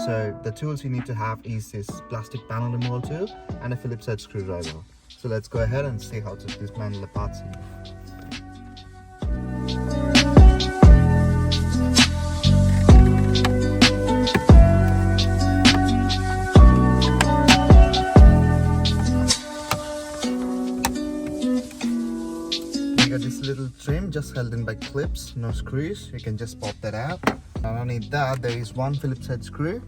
So the tools you need to have is this plastic panel removal tool and a Phillips head screwdriver. So let's go ahead and see how to dismantle the parts here. This little trim just held in by clips, no screws. You can just pop that out. Underneath that there is one Phillips head screw.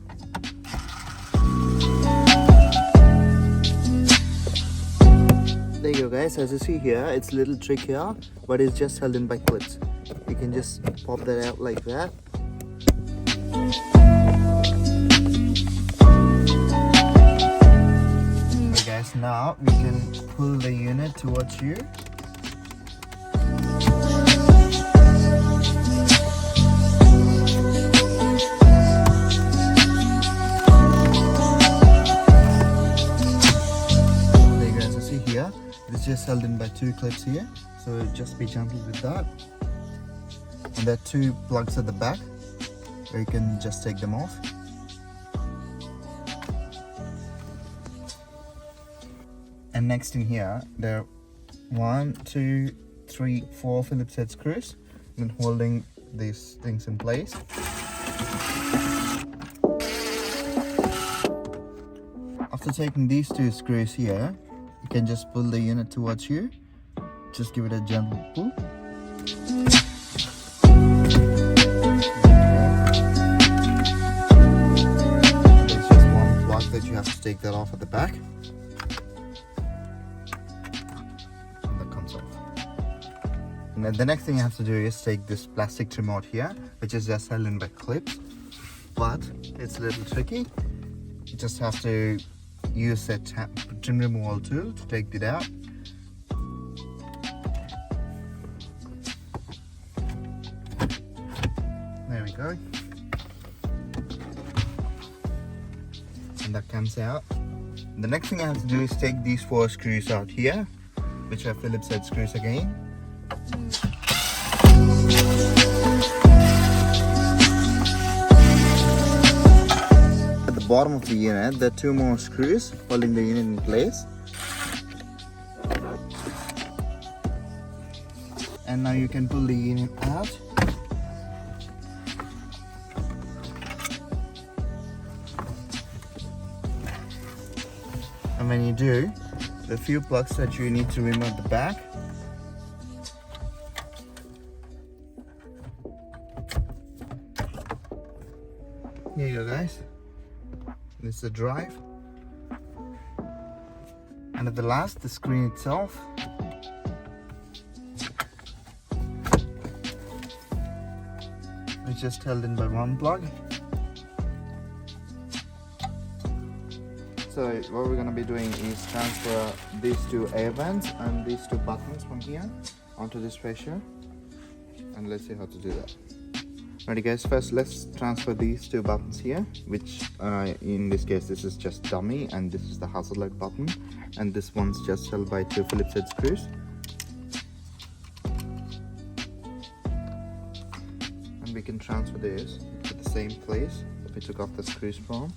There you go guys, as you see here, it's a little trickier, but it's just held in by clips. You can just pop that out like that. Okay guys, now we can pull the unit towards you. It's just held in by two clips here, so just be gentle with that. And there are two plugs at the back where you can just take them off. And next in here there are 1, 2, 3, 4 Phillips head screws and holding these things in place. After taking these two screws here, you can just pull the unit towards you. Just give it a gentle pull. There's just one plug that you have to take that off at the back. And that comes off. And then the next thing you have to do is take this plastic trim out here, which is just held in by clips. But it's a little tricky. You just have to use a trim removal tool to take it out. There we go. And that comes out. The next thing I have to do is take these 4 screws out here, which are Phillips head screws again. Bottom of the unit, there are 2 more screws holding the unit in place. And now you can pull the unit out. And when you do, the few plugs that you need to remove at the back. Here you go guys. This is the drive, and at the last, the screen itself. It's just held in by one plug. So what we're going to be doing is transfer these 2 air vents and these 2 buttons from here onto this pressure, and let's see how to do that. Alrighty guys, first let's transfer these 2 buttons here, which in this case this is just dummy, and this is the hazard button, and this one's just held by 2 Phillips head screws. And we can transfer this to the same place that we took off the screws from.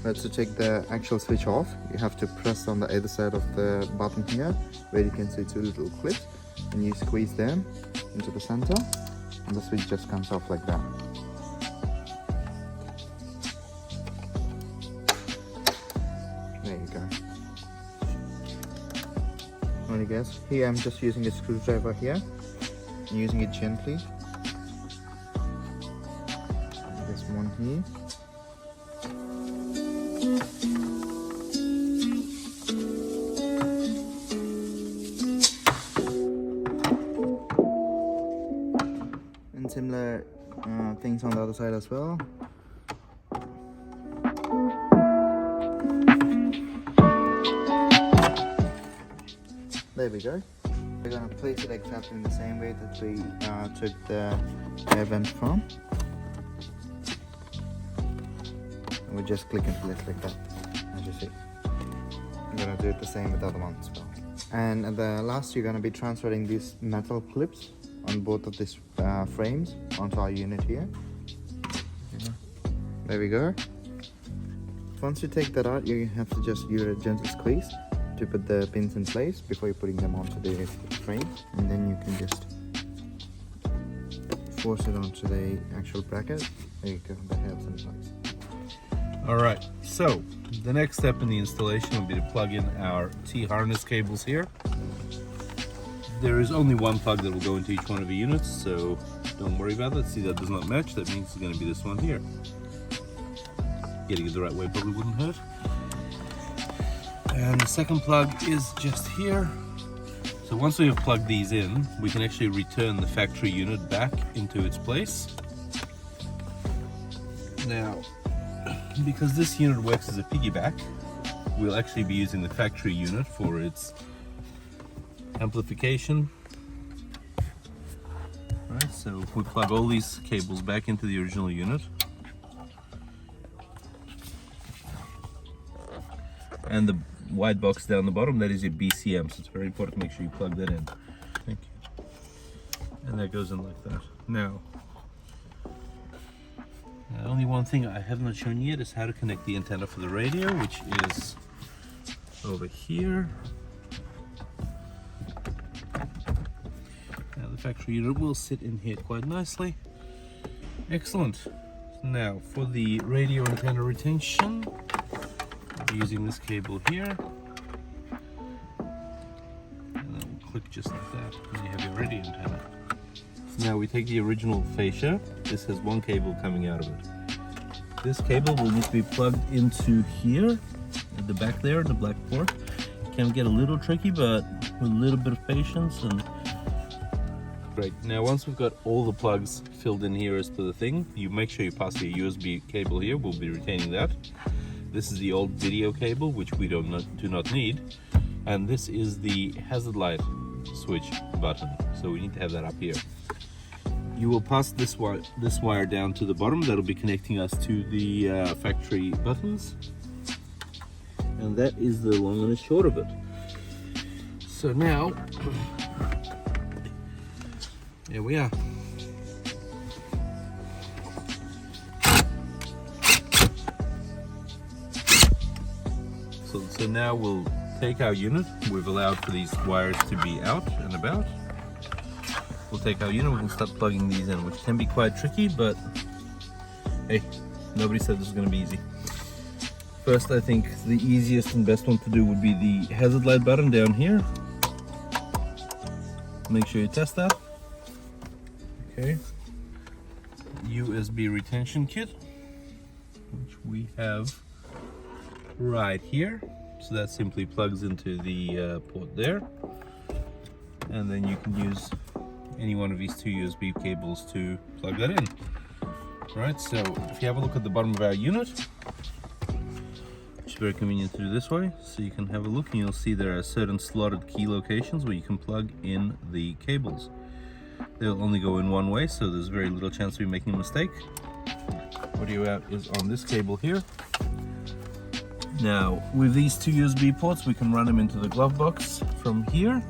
To take the actual switch off, you have to press on the other side of the button here, where you can see 2 little clips, and you squeeze them into the center, and the switch just comes off like that. There you go. Alright guys, here I'm just using a screwdriver here, and using it gently. This one here. And similar things on the other side as well. There we go. We're going to place it exactly in the same way that we took the air vent from. And we just click and place like that, as you see. I'm going to do it the same with the other ones as well. And at the last, you're going to be transferring these metal clips on both of these frames onto our unit here. There we go. Once you take that out, you have to just use a gentle squeeze to put the pins in place before you're putting them onto the frame, and then you can just force it onto the actual bracket. There you go, that helps in place. Alright, so the next step in the installation will be to plug in our T-harness cables here. There is only one plug that will go into each one of the units, so don't worry about that. See, that does not match. That means it's going to be this one here. Getting it the right way probably wouldn't hurt. And the second plug is just here. So once we have plugged these in, we can actually return the factory unit back into its place. Now, because this unit works as a piggyback, we'll actually be using the factory unit for its amplification. Right, so if we plug all these cables back into the original unit, and the white box down the bottom, that is your BCM, so it's very important to make sure you plug that in. Thank you. And that goes in like that. Now, only one thing I have not shown yet is how to connect the antenna for the radio, which is over here. Now the factory unit will sit in here quite nicely. Excellent. Now for the radio antenna retention, I'll be using this cable here. And then we'll click just like that, and you have your radio antenna. So now we take the original fascia. This has one cable coming out of it. This cable will need to be plugged into here, at the back there, the black port. It can get a little tricky, but with a little bit of patience and great. Now once we've got all the plugs filled in here as per the thing, you make sure you pass your USB cable here. We'll be retaining that. This is the old video cable, which we do not need. And this is the hazard light switch button. So we need to have that up here. You will pass this wire down to the bottom. That'll be connecting us to the factory buttons. And that is the long and the short of it. So now, here we are. So now we'll take our unit. We've allowed for these wires to be out and about. We'll take our unit, we can start plugging these in, which can be quite tricky, but hey, nobody said this was going to be easy. First, I think the easiest and best one to do would be the hazard light button down here. Make sure you test that. Okay. USB retention kit, which we have right here. So that simply plugs into the port there. And then you can use any one of these two USB cables to plug that in. Right, so if you have a look at the bottom of our unit, which is very convenient to do this way, so you can have a look and you'll see there are certain slotted key locations where you can plug in the cables. They'll only go in one way, so there's very little chance of you making a mistake. Audio out is on this cable here. Now, with these two USB ports, we can run them into the glove box from here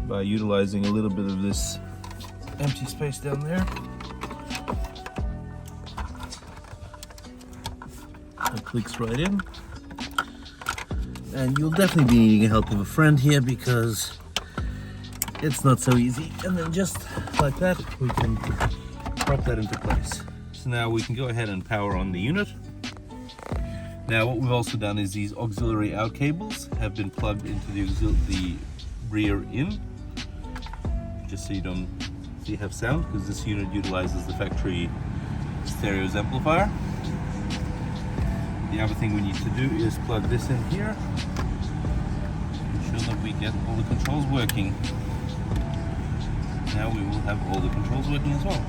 by utilizing a little bit of this empty space down there. It clicks right in. And you'll definitely be needing the help of a friend here because it's not so easy. And then just like that, we can prop that into place. So now we can go ahead and power on the unit. Now what we've also done is these auxiliary out cables have been plugged into the rear in, just so you have sound, because this unit utilizes the factory stereos amplifier. The other thing we need to do is plug this in here, ensure that we get all the controls working. Now we will have all the controls working as well.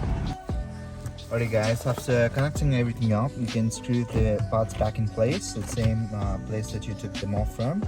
Alright guys, after connecting everything up, you can screw the parts back in place, the same place that you took them off from.